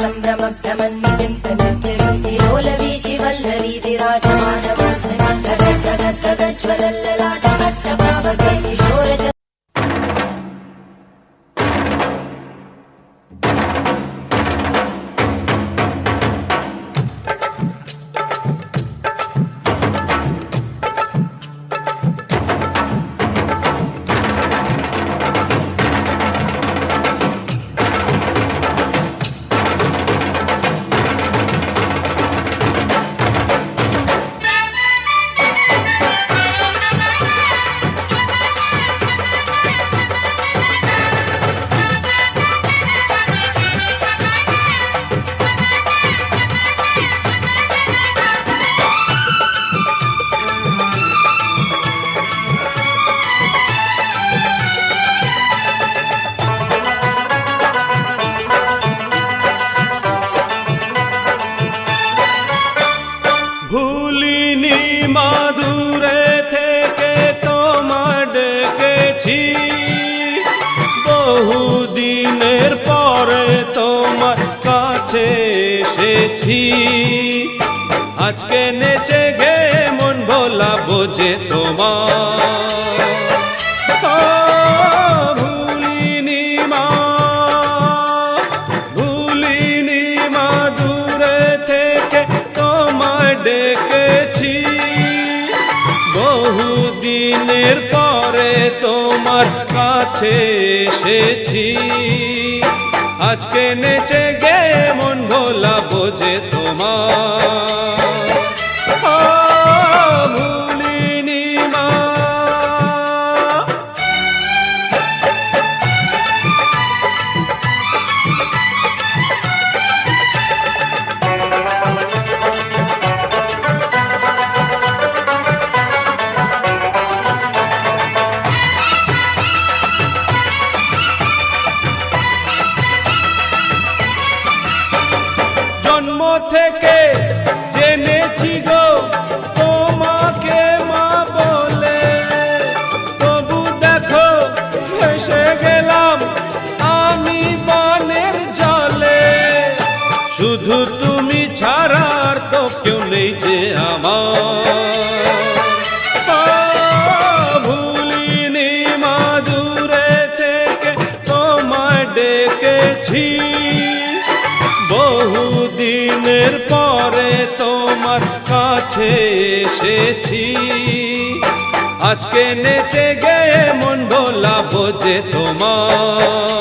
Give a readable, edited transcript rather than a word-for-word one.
సంభ్రమగ్ధమన్నిదింపనిచ్చరులోలవీచి వల్లరీ విరాజమానమూర్ధని తగద్దగద్దగజ్వలల్లలాటమట్టపావకే కిశోర মাদুরে থেকে তোমার ডেকেছি, বহুদিনের পরে তোমার কাছে এসেছি। আজকে নেচে গে মন ভোলা বোঝে তোমার, ভুলিনি মা, ভুলিনি মাদুরে থেকে তোমায় ডেকেছি, বহুদিনের পরে তোমার কাছে এসেছি। আজকে নেচে গে মন ভোলা বোঝে তোমার, ভুলিনি মা। জন্ম থেকে জেনেছি গো তোমাকে মা বলে, তবু দেখো ভেসে গেলাম আমি বানের জলে। শুধু তুমি ছাড়া আর তো কেউ নেই যে আমার, ভুলিনি মাদুরে থেকে তোমায় ডেকেছি, বহুদিনের পরে তোমার কাছে এসেছি। আজকে নেচে গে মন ভোলা বোঝে তোমার।